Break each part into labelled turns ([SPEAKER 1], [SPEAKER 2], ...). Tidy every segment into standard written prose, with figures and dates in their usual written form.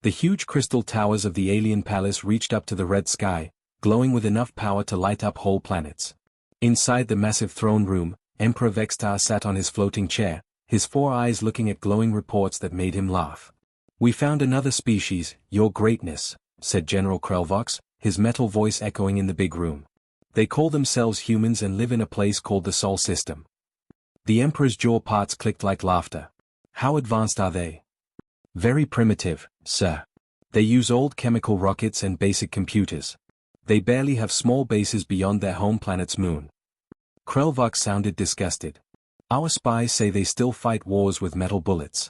[SPEAKER 1] The huge crystal towers of the alien palace reached up to the red sky, glowing with enough power to light up whole planets. Inside the massive throne room, Emperor Vextar sat on his floating chair, his 4 eyes looking at glowing reports that made him laugh. "We found another species, Your Greatness," said General Krelvox, his metal voice echoing in the big room. "They call themselves humans and live in a place called the Sol System." The Emperor's jaw parts clicked like laughter. "How advanced are they?" "Very primitive, sir. They use old chemical rockets and basic computers. They barely have small bases beyond their home planet's moon." Krelvox sounded disgusted. "Our spies say they still fight wars with metal bullets."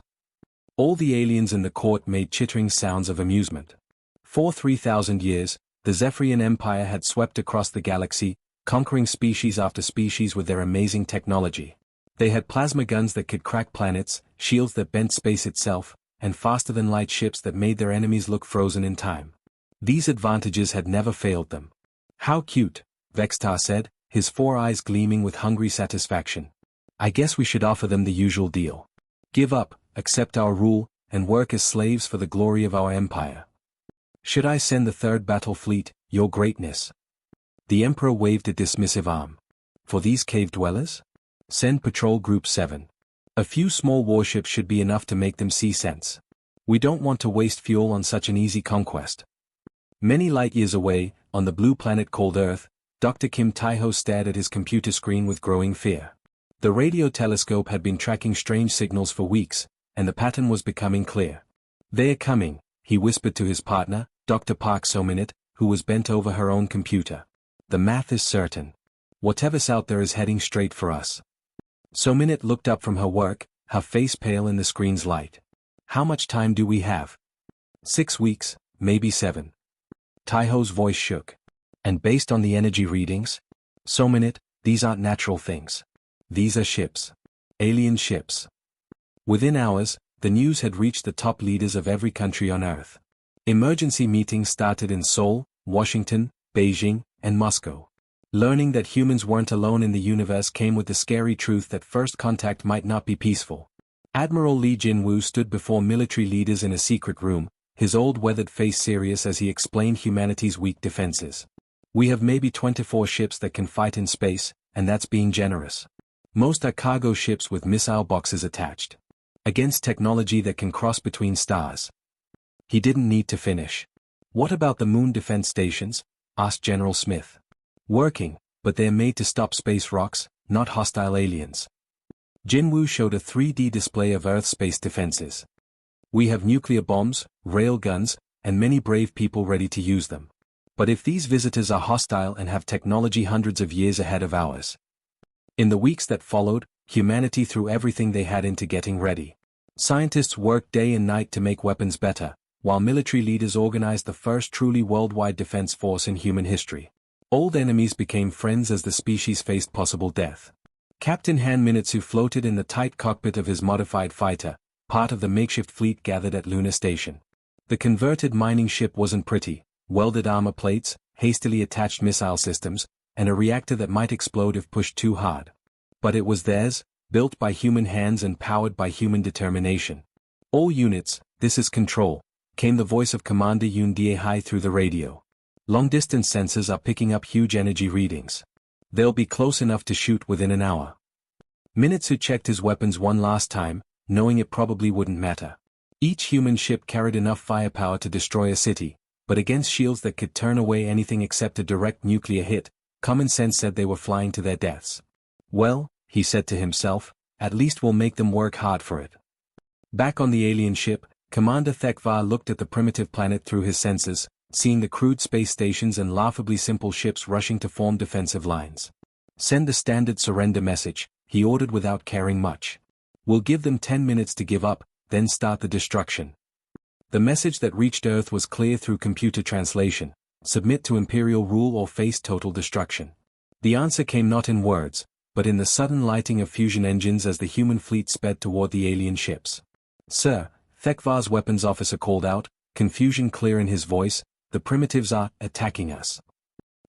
[SPEAKER 1] All the aliens in the court made chittering sounds of amusement. For 3,000 years, the Zephyrian Empire had swept across the galaxy, conquering species after species with their amazing technology. They had plasma guns that could crack planets, shields that bent space itself, and faster-than-light ships that made their enemies look frozen in time. These advantages had never failed them. "How cute," Vextar said, his 4 eyes gleaming with hungry satisfaction. "I guess we should offer them the usual deal. Give up, accept our rule, and work as slaves for the glory of our empire." "Should I send the 3rd Battle Fleet, Your Greatness?" The Emperor waved a dismissive arm. "For these cave dwellers? Send Patrol Group 7. A few small warships should be enough to make them see sense. We don't want to waste fuel on such an easy conquest." Many light years away, on the blue planet called Earth, Dr. Kim Taiho stared at his computer screen with growing fear. The radio telescope had been tracking strange signals for weeks, and the pattern was becoming clear. "They're coming," he whispered to his partner, Dr. Park Sominit, who was bent over her own computer. "The math is certain. Whatever's out there is heading straight for us." Sominit looked up from her work, her face pale in the screen's light. "How much time do we have?" 6 weeks, maybe 7. Taiho's voice shook. "And based on the energy readings? Sominit, these aren't natural things. These are ships. Alien ships." Within hours, the news had reached the top leaders of every country on Earth. Emergency meetings started in Seoul, Washington, Beijing, and Moscow. Learning that humans weren't alone in the universe came with the scary truth that first contact might not be peaceful. Admiral Lee Jinwoo stood before military leaders in a secret room, his old weathered face serious as he explained humanity's weak defenses. "We have maybe 24 ships that can fight in space, and that's being generous. Most are cargo ships with missile boxes attached. Against technology that can cross between stars." He didn't need to finish. "What about the moon defense stations?" asked General Smith. "Working, but they're made to stop space rocks, not hostile aliens." Jinwoo showed a 3D display of Earth's space defenses. "We have nuclear bombs, rail guns, and many brave people ready to use them. But if these visitors are hostile and have technology hundreds of years ahead of ours?" In the weeks that followed, humanity threw everything they had into getting ready. Scientists worked day and night to make weapons better, while military leaders organized the first truly worldwide defense force in human history. Old enemies became friends as the species faced possible death. Captain Han Minitsu floated in the tight cockpit of his modified fighter, part of the makeshift fleet gathered at Luna Station. The converted mining ship wasn't pretty: welded armor plates, hastily attached missile systems, and a reactor that might explode if pushed too hard. But it was theirs, built by human hands and powered by human determination. "All units, this is Control," came the voice of Commander Yoon Dae-hai through the radio. "Long-distance sensors are picking up huge energy readings. They'll be close enough to shoot within an hour." Minitsu checked his weapons one last time, knowing it probably wouldn't matter. Each human ship carried enough firepower to destroy a city, but against shields that could turn away anything except a direct nuclear hit, common sense said they were flying to their deaths. "Well," he said to himself, "at least we'll make them work hard for it." Back on the alien ship, Commander Thekvar looked at the primitive planet through his sensors, seeing the crude space stations and laughably simple ships rushing to form defensive lines. "Send the standard surrender message," he ordered without caring much. "We'll give them 10 minutes to give up, then start the destruction." The message that reached Earth was clear through computer translation: submit to Imperial rule or face total destruction. The answer came not in words, but in the sudden lighting of fusion engines as the human fleet sped toward the alien ships. "Sir," Thekvar's weapons officer called out, confusion clear in his voice, "the primitives are attacking us."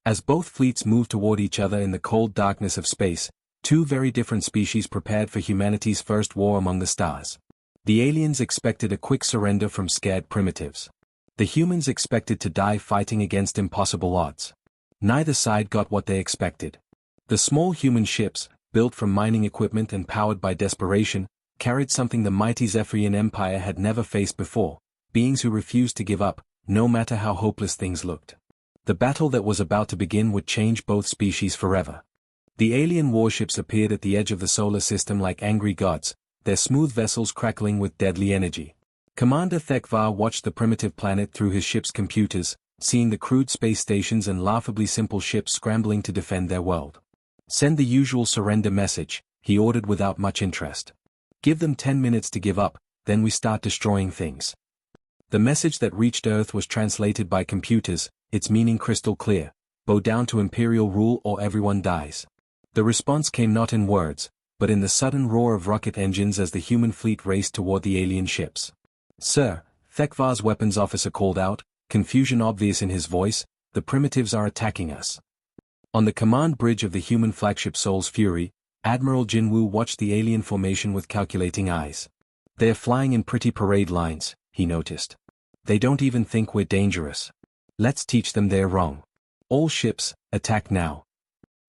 [SPEAKER 1] As both fleets moved toward each other in the cold darkness of space, two very different species prepared for humanity's first war among the stars. The aliens expected a quick surrender from scared primitives. The humans expected to die fighting against impossible odds. Neither side got what they expected. The small human ships, built from mining equipment and powered by desperation, carried something the mighty Zephyrian Empire had never faced before, beings who refused to give up, no matter how hopeless things looked. The battle that was about to begin would change both species forever. The alien warships appeared at the edge of the solar system like angry gods, their smooth vessels crackling with deadly energy. Commander Thekvar watched the primitive planet through his ship's computers, seeing the crude space stations and laughably simple ships scrambling to defend their world. "Send the usual surrender message," he ordered without much interest. "Give them 10 minutes to give up, then we start destroying things." The message that reached Earth was translated by computers, its meaning crystal clear: "Bow down to Imperial rule or everyone dies." The response came not in words, but in the sudden roar of rocket engines as the human fleet raced toward the alien ships. "Sir," Thekvar's weapons officer called out, confusion obvious in his voice, "the primitives are attacking us." On the command bridge of the human flagship Soul's Fury, Admiral Jinwoo watched the alien formation with calculating eyes. "They're flying in pretty parade lines," he noticed. "They don't even think we're dangerous. Let's teach them they're wrong. All ships, attack now."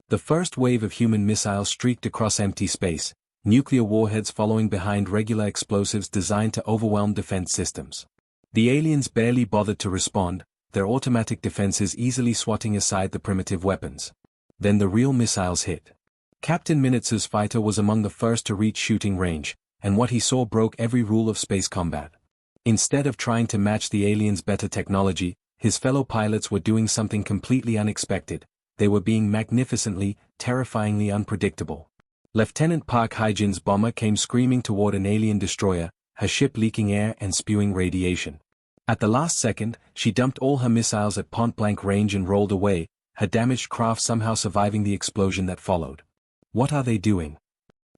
[SPEAKER 1] The first wave of human missiles streaked across empty space, nuclear warheads following behind regular explosives designed to overwhelm defense systems. The aliens barely bothered to respond, their automatic defenses easily swatting aside the primitive weapons. Then the real missiles hit. Captain Minitsu's fighter was among the first to reach shooting range, and what he saw broke every rule of space combat. Instead of trying to match the aliens' better technology, his fellow pilots were doing something completely unexpected. They were being magnificently, terrifyingly unpredictable. Lieutenant Park Hyjin's bomber came screaming toward an alien destroyer, her ship leaking air and spewing radiation. At the last second, she dumped all her missiles at point-blank range and rolled away, her damaged craft somehow surviving the explosion that followed. "What are they doing?"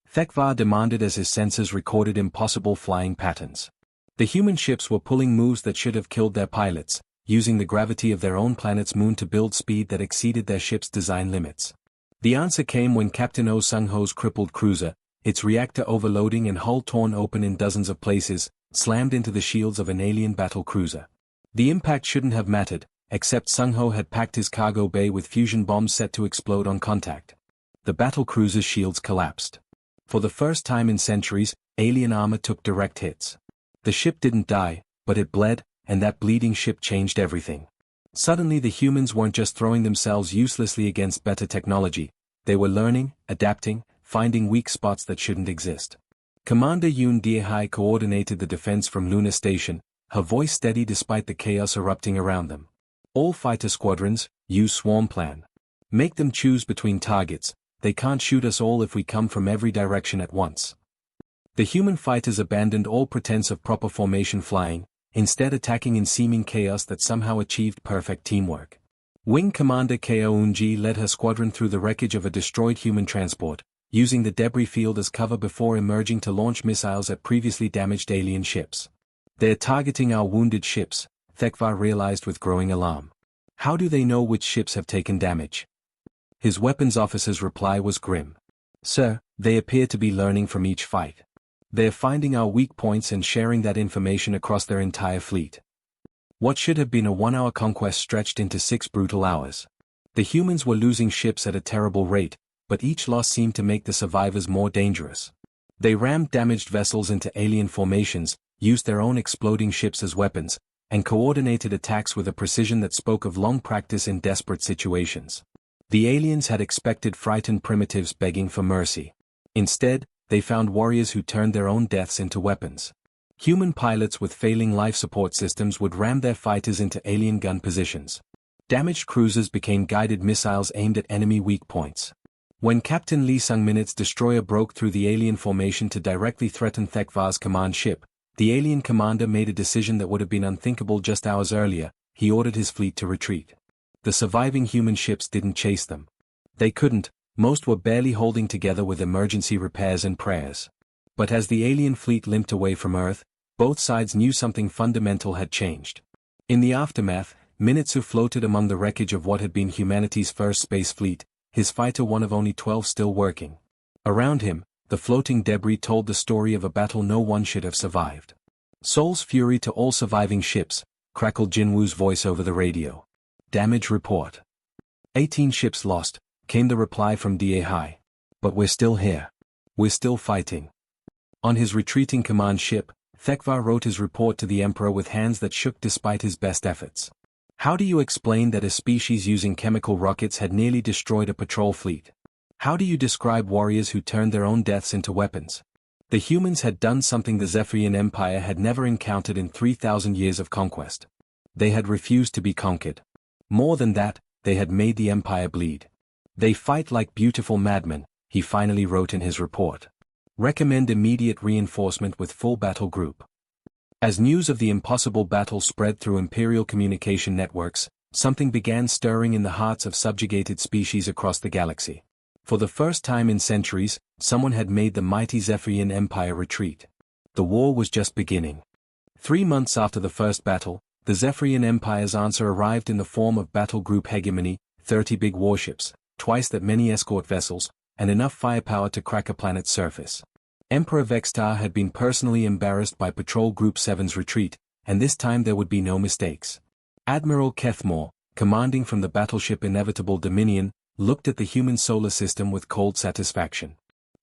[SPEAKER 1] Thekvar demanded as his sensors recorded impossible flying patterns. The human ships were pulling moves that should have killed their pilots, using the gravity of their own planet's moon to build speed that exceeded their ship's design limits. The answer came when Captain Oh Sung-ho's crippled cruiser, its reactor overloading and hull torn open in dozens of places, slammed into the shields of an alien battle cruiser. The impact shouldn't have mattered, except Sung-ho had packed his cargo bay with fusion bombs set to explode on contact. The battle cruiser's shields collapsed. For the first time in centuries, alien armor took direct hits. The ship didn't die, but it bled, and that bleeding ship changed everything. Suddenly the humans weren't just throwing themselves uselessly against better technology, they were learning, adapting, finding weak spots that shouldn't exist. Commander Yoon Dae-hai coordinated the defense from Lunar Station, her voice steady despite the chaos erupting around them. "All fighter squadrons, use swarm plan. Make them choose between targets, they can't shoot us all if we come from every direction at once." The human fighters abandoned all pretense of proper formation flying, instead attacking in seeming chaos that somehow achieved perfect teamwork. Wing Commander Ko Eun-ji led her squadron through the wreckage of a destroyed human transport, using the debris field as cover before emerging to launch missiles at previously damaged alien ships. "They're targeting our wounded ships," Thekvar realized with growing alarm. "How do they know which ships have taken damage?" His weapons officer's reply was grim. "Sir, they appear to be learning from each fight. They're finding our weak points and sharing that information across their entire fleet." What should have been a 1-hour conquest stretched into 6 brutal hours. The humans were losing ships at a terrible rate, but each loss seemed to make the survivors more dangerous. They rammed damaged vessels into alien formations, used their own exploding ships as weapons, and coordinated attacks with a precision that spoke of long practice in desperate situations. The aliens had expected frightened primitives begging for mercy. Instead, they found warriors who turned their own deaths into weapons. Human pilots with failing life support systems would ram their fighters into alien gun positions. Damaged cruisers became guided missiles aimed at enemy weak points. When Captain Lee Sung-min's destroyer broke through the alien formation to directly threaten Thekvar's command ship, the alien commander made a decision that would have been unthinkable just hours earlier. He ordered his fleet to retreat. The surviving human ships didn't chase them. They couldn't, most were barely holding together with emergency repairs and prayers. But as the alien fleet limped away from Earth, both sides knew something fundamental had changed. In the aftermath, Minitsu floated among the wreckage of what had been humanity's first space fleet, his fighter one of only 12 still working. Around him, the floating debris told the story of a battle no one should have survived. Soul's Fury to all surviving ships, crackled Jinwoo's voice over the radio. Damage report. 18 ships lost, came the reply from DA. But we're still here. We're still fighting. On his retreating command ship, Thekvar wrote his report to the Emperor with hands that shook despite his best efforts. How do you explain that a species using chemical rockets had nearly destroyed a patrol fleet? How do you describe warriors who turned their own deaths into weapons? The humans had done something the Zephyrian Empire had never encountered in 3,000 years of conquest. They had refused to be conquered. More than that, they had made the Empire bleed. They fight like beautiful madmen, he finally wrote in his report. Recommend immediate reinforcement with full battle group. As news of the impossible battle spread through Imperial communication networks, something began stirring in the hearts of subjugated species across the galaxy. For the first time in centuries, someone had made the mighty Zephyrian Empire retreat. The war was just beginning. 3 months after the first battle, the Zephyrian Empire's answer arrived in the form of battle group hegemony, 30 big warships, twice that many escort vessels, and enough firepower to crack a planet's surface. Emperor Vextar had been personally embarrassed by Patrol Group 7's retreat, and this time there would be no mistakes. Admiral Kethmore, commanding from the battleship Inevitable Dominion, looked at the human solar system with cold satisfaction.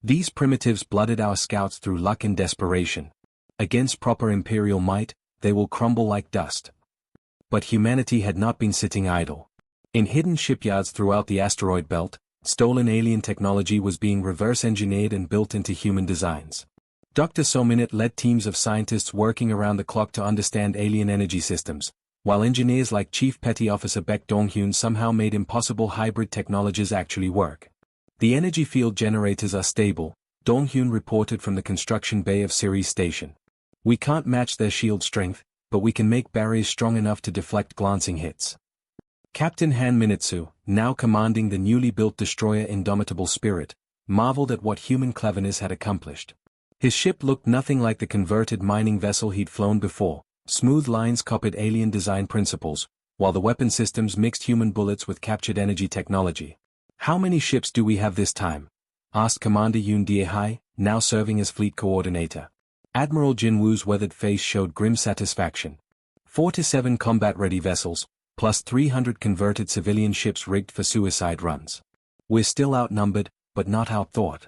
[SPEAKER 1] These primitives blooded our scouts through luck and desperation. Against proper Imperial might, they will crumble like dust. But humanity had not been sitting idle. In hidden shipyards throughout the asteroid belt, stolen alien technology was being reverse-engineered and built into human designs. Dr. Sominit led teams of scientists working around the clock to understand alien energy systems, while engineers like Chief Petty Officer Baek Donghyun somehow made impossible hybrid technologies actually work. The energy field generators are stable, Donghyun reported from the construction bay of Ceres Station. We can't match their shield strength, but we can make barriers strong enough to deflect glancing hits. Captain Han Minitsu, now commanding the newly built destroyer Indomitable Spirit, marveled at what human cleverness had accomplished. His ship looked nothing like the converted mining vessel he'd flown before. Smooth lines copied alien design principles, while the weapon systems mixed human bullets with captured energy technology. How many ships do we have this time? Asked Commander Yoon Dae-hai, now serving as fleet coordinator. Admiral Jinwoo's weathered face showed grim satisfaction. 47 combat-ready vessels, plus 300 converted civilian ships rigged for suicide runs. We're still outnumbered, but not outthought.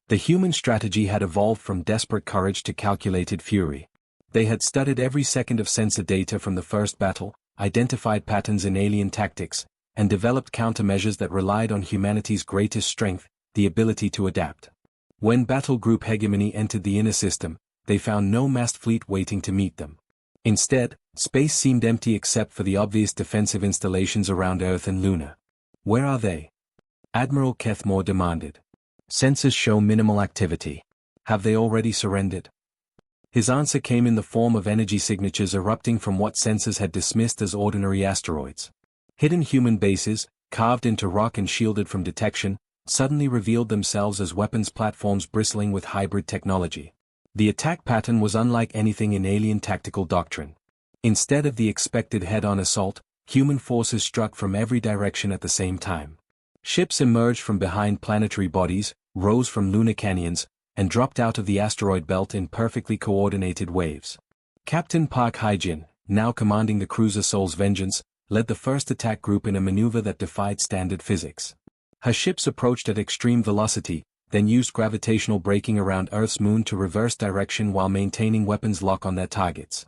[SPEAKER 1] The human strategy had evolved from desperate courage to calculated fury. They had studied every second of sensor data from the first battle, identified patterns in alien tactics, and developed countermeasures that relied on humanity's greatest strength, the ability to adapt. When Battle Group Hegemony entered the inner system, they found no massed fleet waiting to meet them. Instead, space seemed empty except for the obvious defensive installations around Earth and Luna. Where are they? Admiral Kethmore demanded. Sensors show minimal activity. Have they already surrendered? His answer came in the form of energy signatures erupting from what sensors had dismissed as ordinary asteroids. Hidden human bases, carved into rock and shielded from detection, suddenly revealed themselves as weapons platforms bristling with hybrid technology. The attack pattern was unlike anything in alien tactical doctrine. Instead of the expected head-on assault, human forces struck from every direction at the same time. Ships emerged from behind planetary bodies, rose from lunar canyons, and dropped out of the asteroid belt in perfectly coordinated waves. Captain Park Hae-jin, now commanding the cruiser Seoul's Vengeance, led the first attack group in a maneuver that defied standard physics. Her ships approached at extreme velocity, then used gravitational braking around Earth's moon to reverse direction while maintaining weapons lock on their targets.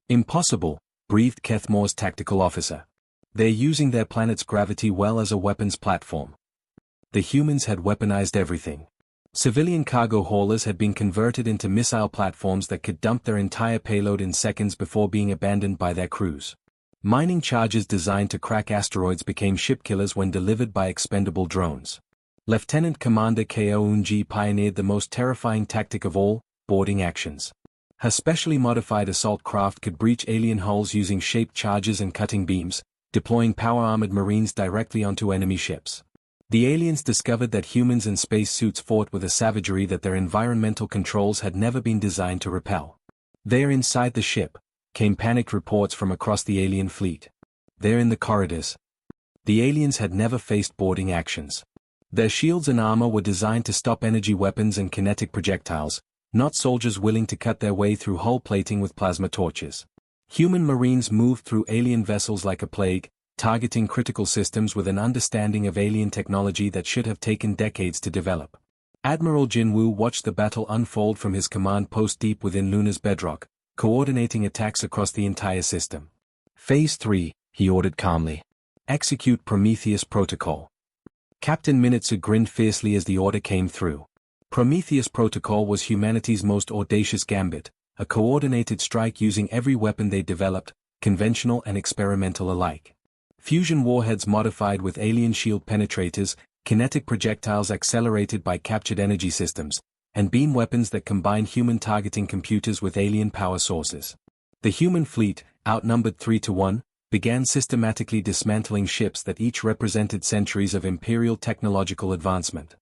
[SPEAKER 1] Impossible, breathed Kethmore's tactical officer. They're using their planet's gravity well as a weapons platform. The humans had weaponized everything. Civilian cargo haulers had been converted into missile platforms that could dump their entire payload in seconds before being abandoned by their crews. Mining charges designed to crack asteroids became ship killers when delivered by expendable drones. Lieutenant Commander Ko Eun-ji pioneered the most terrifying tactic of all, boarding actions. Her specially modified assault craft could breach alien hulls using shaped charges and cutting beams, deploying power-armored marines directly onto enemy ships. The aliens discovered that humans in spacesuits fought with a savagery that their environmental controls had never been designed to repel. There inside the ship, came panicked reports from across the alien fleet. There in the corridors. The aliens had never faced boarding actions. Their shields and armor were designed to stop energy weapons and kinetic projectiles, not soldiers willing to cut their way through hull plating with plasma torches. Human marines moved through alien vessels like a plague, targeting critical systems with an understanding of alien technology that should have taken decades to develop. Admiral Jinwoo watched the battle unfold from his command post deep within Luna's bedrock, coordinating attacks across the entire system. Phase 3, he ordered calmly. Execute Prometheus Protocol. Captain Minutsu grinned fiercely as the order came through. Prometheus Protocol was humanity's most audacious gambit, a coordinated strike using every weapon they developed, conventional and experimental alike. Fusion warheads modified with alien shield penetrators, kinetic projectiles accelerated by captured energy systems, and beam weapons that combine human targeting computers with alien power sources. The human fleet, outnumbered 3-1, began systematically dismantling ships that each represented centuries of imperial technological advancement.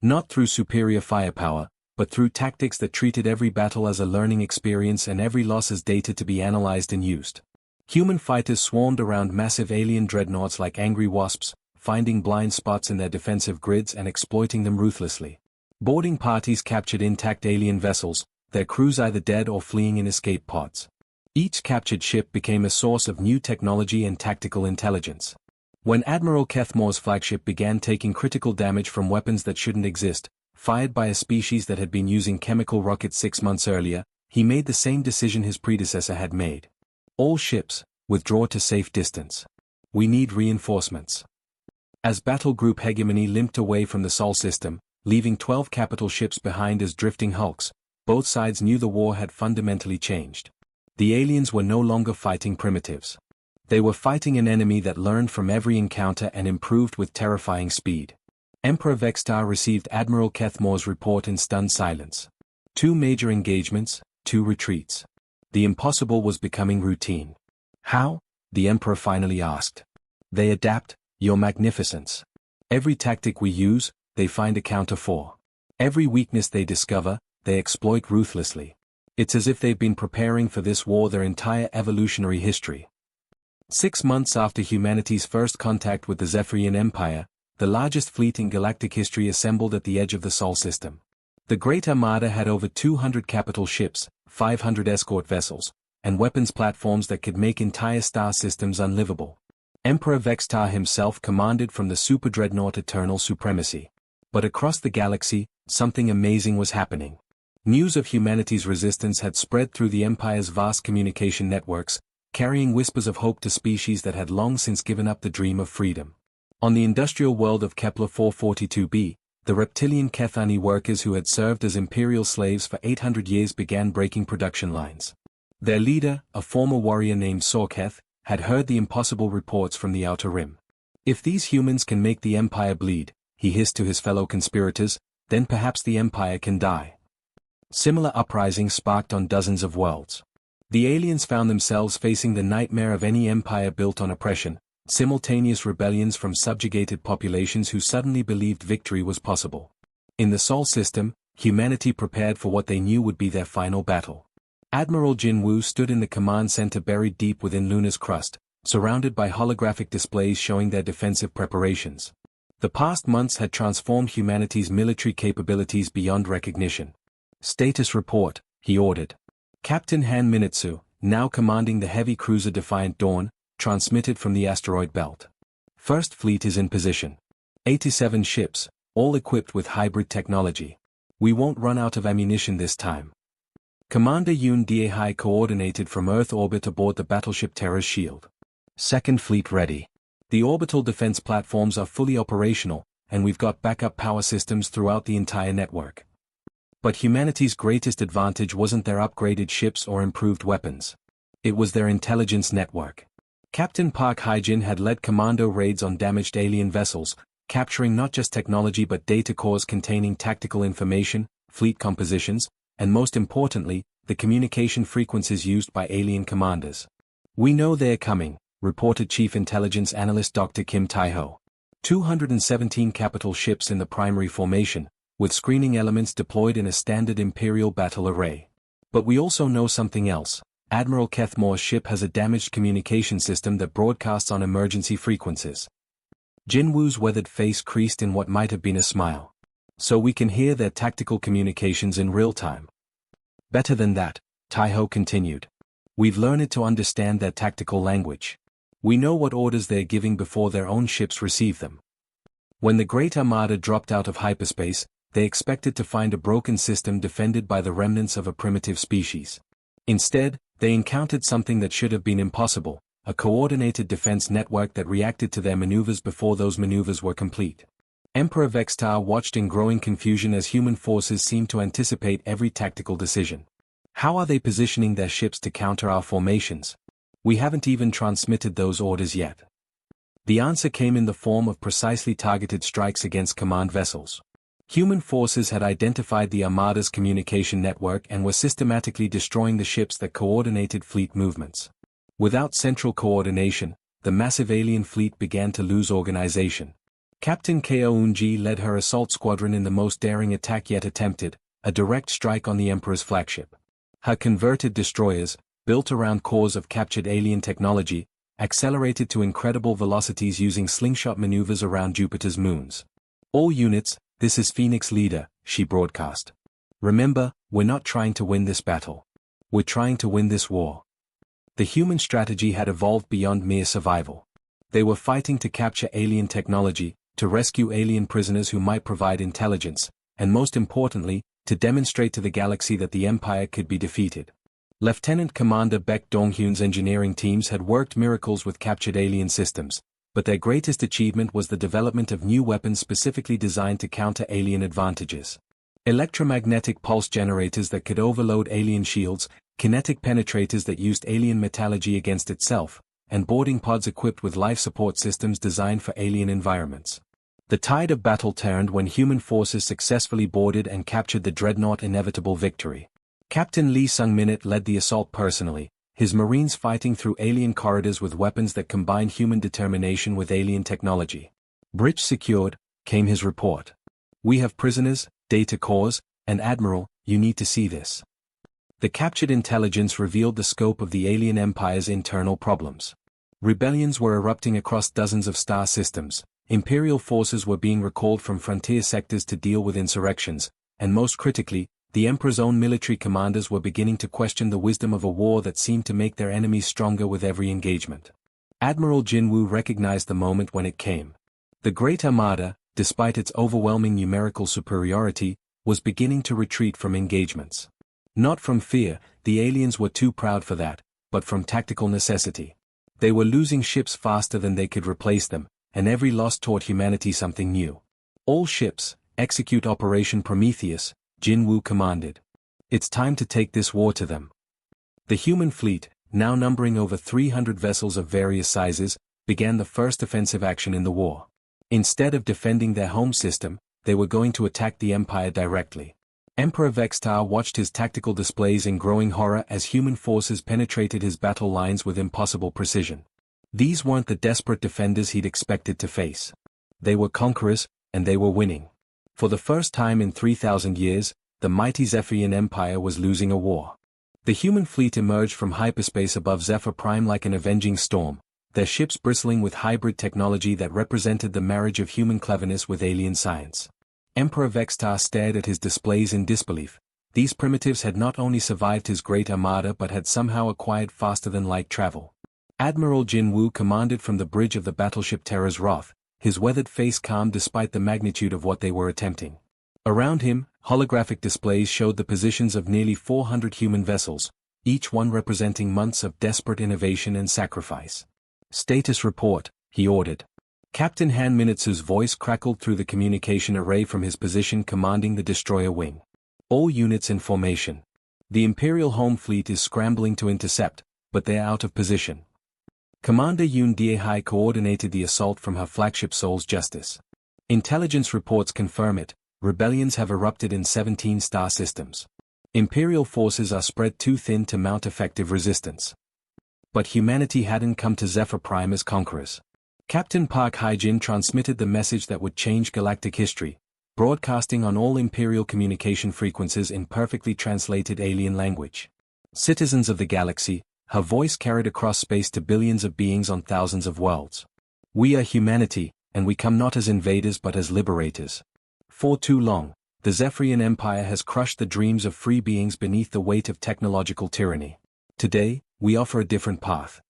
[SPEAKER 1] Not through superior firepower, but through tactics that treated every battle as a learning experience and every loss as data to be analyzed and used. Human fighters swarmed around massive alien dreadnoughts like angry wasps, finding blind spots in their defensive grids and exploiting them ruthlessly. Boarding parties captured intact alien vessels, their crews either dead or fleeing in escape pods. Each captured ship became a source of new technology and tactical intelligence. When Admiral Kethmore's flagship began taking critical damage from weapons that shouldn't exist, fired by a species that had been using chemical rockets 6 months earlier, he made the same decision his predecessor had made. All ships, withdraw to safe distance. We need reinforcements. As battle group hegemony limped away from the Sol system, leaving 12 capital ships behind as drifting hulks, both sides knew the war had fundamentally changed. The aliens were no longer fighting primitives. They were fighting an enemy that learned from every encounter and improved with terrifying speed. Emperor Vextar received Admiral Kethmore's report in stunned silence. 2 major engagements, 2 retreats. The impossible was becoming routine. How? The Emperor finally asked. They adapt, Your Magnificence. Every tactic we use, they find a counter for. Every weakness they discover, they exploit ruthlessly. It's as if they've been preparing for this war their entire evolutionary history. 6 months after humanity's first contact with the Zephyrian Empire, the largest fleet in galactic history assembled at the edge of the Sol system. The Great Armada had over 200 capital ships, 500 escort vessels, and weapons platforms that could make entire star systems unlivable. Emperor Vextar himself commanded from the superdreadnought Eternal Supremacy. But across the galaxy, something amazing was happening. News of humanity's resistance had spread through the Empire's vast communication networks, carrying whispers of hope to species that had long since given up the dream of freedom. On the industrial world of Kepler 442b, the reptilian Kethani workers who had served as imperial slaves for 800 years began breaking production lines. Their leader, a former warrior named Sorketh, had heard the impossible reports from the Outer Rim. If these humans can make the Empire bleed, he hissed to his fellow conspirators, then perhaps the Empire can die. Similar uprisings sparked on dozens of worlds. The aliens found themselves facing the nightmare of any empire built on oppression, simultaneous rebellions from subjugated populations who suddenly believed victory was possible. In the Sol system, humanity prepared for what they knew would be their final battle. Admiral Jinwoo stood in the command center buried deep within Luna's crust, surrounded by holographic displays showing their defensive preparations. The past months had transformed humanity's military capabilities beyond recognition. Status report, he ordered. Captain Han Minutsu, now commanding the heavy cruiser Defiant Dawn, transmitted from the asteroid belt. First Fleet is in position. 87 ships, all equipped with hybrid technology. We won't run out of ammunition this time. Commander Yoon Daehai coordinated from Earth orbit aboard the battleship Terra's Shield. Second Fleet ready. The orbital defense platforms are fully operational, and we've got backup power systems throughout the entire network. But humanity's greatest advantage wasn't their upgraded ships or improved weapons. It was their intelligence network. Captain Park Hyjin had led commando raids on damaged alien vessels, capturing not just technology but data cores containing tactical information, fleet compositions, and most importantly, the communication frequencies used by alien commanders. We know they're coming, reported Chief Intelligence Analyst Dr. Kim Tae-ho. 217 capital ships in the primary formation, with screening elements deployed in a standard Imperial battle array. But we also know something else. Admiral Kethmore's ship has a damaged communication system that broadcasts on emergency frequencies. Jinwoo's weathered face creased in what might have been a smile. So we can hear their tactical communications in real time. Better than that, Tae-ho continued. We've learned to understand their tactical language. We know what orders they're giving before their own ships receive them. When the Great Armada dropped out of hyperspace, they expected to find a broken system defended by the remnants of a primitive species. Instead, they encountered something that should have been impossible, a coordinated defense network that reacted to their maneuvers before those maneuvers were complete. Emperor Vextar watched in growing confusion as human forces seemed to anticipate every tactical decision. How are they positioning their ships to counter our formations? We haven't even transmitted those orders yet. The answer came in the form of precisely targeted strikes against command vessels. Human forces had identified the Armada's communication network and were systematically destroying the ships that coordinated fleet movements. Without central coordination, the massive alien fleet began to lose organization. Captain Kaounji led her assault squadron in the most daring attack yet attempted, a direct strike on the Emperor's flagship. Her converted destroyers, built around cores of captured alien technology, accelerated to incredible velocities using slingshot maneuvers around Jupiter's moons. All units, this is Phoenix Leader, she broadcast. Remember, we're not trying to win this battle. We're trying to win this war. The human strategy had evolved beyond mere survival. They were fighting to capture alien technology, to rescue alien prisoners who might provide intelligence, and most importantly, to demonstrate to the galaxy that the Empire could be defeated. Lieutenant Commander Baek Donghyun's engineering teams had worked miracles with captured alien systems, but their greatest achievement was the development of new weapons specifically designed to counter alien advantages. Electromagnetic pulse generators that could overload alien shields, kinetic penetrators that used alien metallurgy against itself, and boarding pods equipped with life support systems designed for alien environments. The tide of battle turned when human forces successfully boarded and captured the dreadnought Inevitable Victory. Captain Lee Sung-minute led the assault personally, his marines fighting through alien corridors with weapons that combined human determination with alien technology. Bridge secured, came his report. We have prisoners, data cores, and Admiral, you need to see this. The captured intelligence revealed the scope of the alien empire's internal problems. Rebellions were erupting across dozens of star systems, Imperial forces were being recalled from frontier sectors to deal with insurrections, and most critically, the Emperor's own military commanders were beginning to question the wisdom of a war that seemed to make their enemies stronger with every engagement. Admiral Jinwoo recognized the moment when it came. The Great Armada, despite its overwhelming numerical superiority, was beginning to retreat from engagements. Not from fear, the aliens were too proud for that, but from tactical necessity. They were losing ships faster than they could replace them, and every loss taught humanity something new. All ships, execute Operation Prometheus, Jinwoo commanded. It's time to take this war to them. The human fleet, now numbering over 300 vessels of various sizes, began the first offensive action in the war. Instead of defending their home system, they were going to attack the Empire directly. Emperor Vextar watched his tactical displays in growing horror as human forces penetrated his battle lines with impossible precision. These weren't the desperate defenders he'd expected to face. They were conquerors, and they were winning. For the first time in 3,000 years, the mighty Zephyrian Empire was losing a war. The human fleet emerged from hyperspace above Zephyr Prime like an avenging storm, their ships bristling with hybrid technology that represented the marriage of human cleverness with alien science. Emperor Vextar stared at his displays in disbelief. These primitives had not only survived his great armada but had somehow acquired faster-than-light travel. Admiral Jinwoo commanded from the bridge of the battleship Terror's Wrath, his weathered face calm despite the magnitude of what they were attempting. Around him, holographic displays showed the positions of nearly 400 human vessels, each one representing months of desperate innovation and sacrifice. Status report, he ordered. Captain Han Minutsu's voice crackled through the communication array from his position commanding the destroyer wing. All units in formation. The Imperial Home Fleet is scrambling to intercept, but they're out of position. Commander Yoon Dae-hai coordinated the assault from her flagship Seoul's Justice. Intelligence reports confirm it, rebellions have erupted in 17 star systems. Imperial forces are spread too thin to mount effective resistance. But humanity hadn't come to Zephyr Prime as conquerors. Captain Park Hae-jin transmitted the message that would change galactic history, broadcasting on all Imperial communication frequencies in perfectly translated alien language. Citizens of the galaxy, her voice carried across space to billions of beings on thousands of worlds. We are humanity, and we come not as invaders but as liberators. For too long, the Zephyrian Empire has crushed the dreams of free beings beneath the weight of technological tyranny. Today, we offer a different path.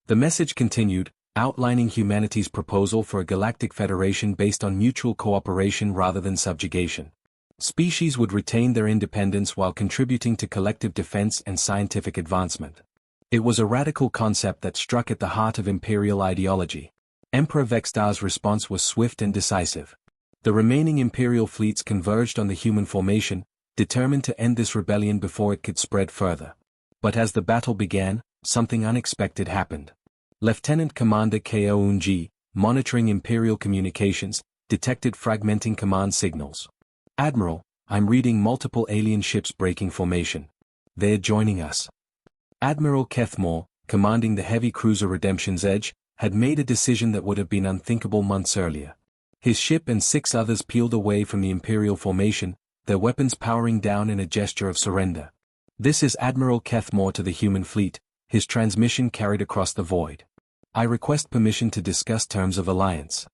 [SPEAKER 1] The message continued, outlining humanity's proposal for a galactic federation based on mutual cooperation rather than subjugation. Species would retain their independence while contributing to collective defense and scientific advancement. It was a radical concept that struck at the heart of imperial ideology. Emperor Vextar's response was swift and decisive. The remaining imperial fleets converged on the human formation, determined to end this rebellion before it could spread further. But as the battle began, something unexpected happened. Lieutenant Commander Ko-Eun-ji, monitoring imperial communications, detected fragmenting command signals. "Admiral, I'm reading multiple alien ships breaking formation. They're joining us." Admiral Kethmore, commanding the heavy cruiser Redemption's Edge, had made a decision that would have been unthinkable months earlier. His ship and 6 others peeled away from the imperial formation, their weapons powering down in a gesture of surrender. "This is Admiral Kethmore to the human fleet," his transmission carried across the void. "I request permission to discuss terms of alliance."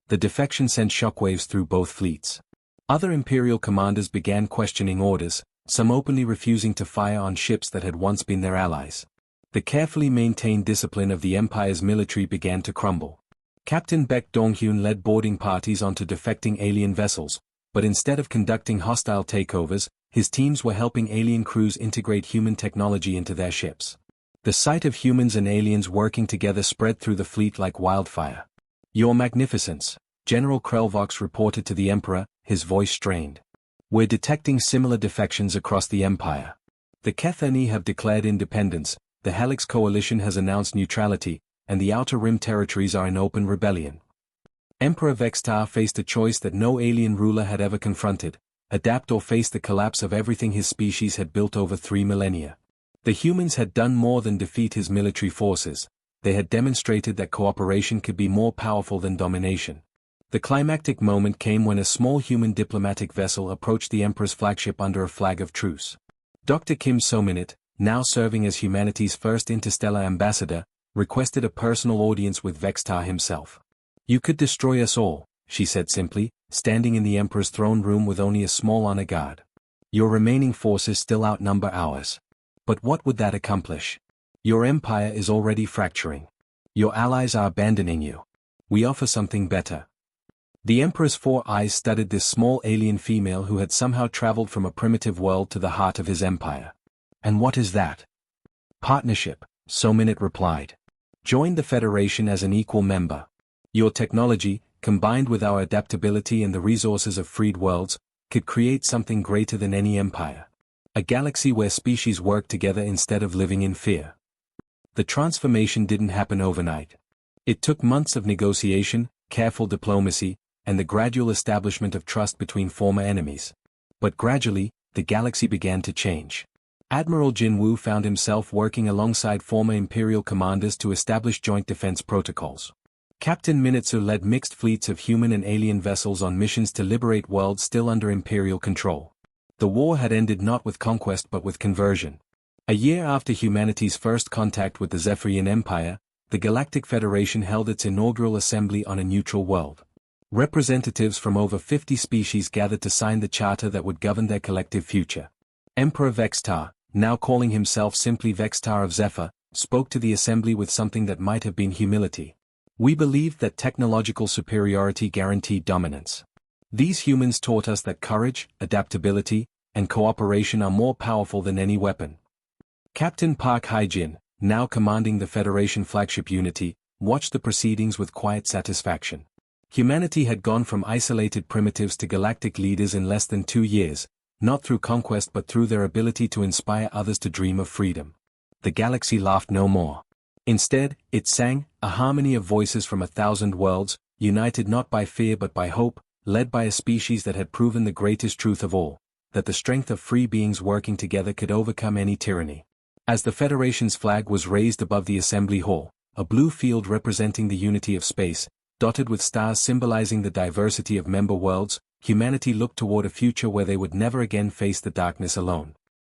[SPEAKER 1] The defection sent shockwaves through both fleets. Other imperial commanders began questioning orders, some openly refusing to fire on ships that had once been their allies. The carefully maintained discipline of the Empire's military began to crumble. Captain Baek Dong-hyun led boarding parties onto defecting alien vessels, but instead of conducting hostile takeovers, his teams were helping alien crews integrate human technology into their ships. The sight of humans and aliens working together spread through the fleet like wildfire. "Your Magnificence," General Krelvox reported to the Emperor, his voice strained. "We're detecting similar defections across the Empire. The Kethani have declared independence, the Helix Coalition has announced neutrality, and the Outer Rim territories are in open rebellion." Emperor Vextar faced a choice that no alien ruler had ever confronted: adapt or face the collapse of everything his species had built over 3 millennia. The humans had done more than defeat his military forces, they had demonstrated that cooperation could be more powerful than domination. The climactic moment came when a small human diplomatic vessel approached the Emperor's flagship under a flag of truce. Dr. Kim So-minute, now serving as humanity's first interstellar ambassador, requested a personal audience with Vextar himself. "You could destroy us all," she said simply, standing in the Emperor's throne room with only a small honor guard. "Your remaining forces still outnumber ours. But what would that accomplish? Your empire is already fracturing. Your allies are abandoning you. We offer something better." The Emperor's 4 eyes studied this small alien female who had somehow traveled from a primitive world to the heart of his empire. "And what is that?" "Partnership," So-minute replied. "Join the Federation as an equal member. Your technology, combined with our adaptability and the resources of freed worlds, could create something greater than any empire. A galaxy where species work together instead of living in fear." The transformation didn't happen overnight. It took months of negotiation, careful diplomacy, and the gradual establishment of trust between former enemies. But gradually, the galaxy began to change. Admiral Jin-woo found himself working alongside former Imperial commanders to establish joint defense protocols. Captain Minitsu led mixed fleets of human and alien vessels on missions to liberate worlds still under Imperial control. The war had ended not with conquest but with conversion. A year after humanity's first contact with the Zephyrian Empire, the Galactic Federation held its inaugural assembly on a neutral world. Representatives from over 50 species gathered to sign the charter that would govern their collective future. Emperor Vextar, now calling himself simply Vextar of Zephyr, spoke to the assembly with something that might have been humility. "We believed that technological superiority guaranteed dominance. These humans taught us that courage, adaptability, and cooperation are more powerful than any weapon." Captain Park Hae-jin, now commanding the Federation flagship Unity, watched the proceedings with quiet satisfaction. Humanity had gone from isolated primitives to galactic leaders in less than 2 years, not through conquest but through their ability to inspire others to dream of freedom. The galaxy laughed no more. Instead, it sang, a harmony of voices from 1,000 worlds, united not by fear but by hope, led by a species that had proven the greatest truth of all, that the strength of free beings working together could overcome any tyranny. As the Federation's flag was raised above the assembly hall, a blue field representing the unity of space, dotted with stars symbolizing the diversity of member worlds, humanity looked toward a future where they would never again face the darkness alone.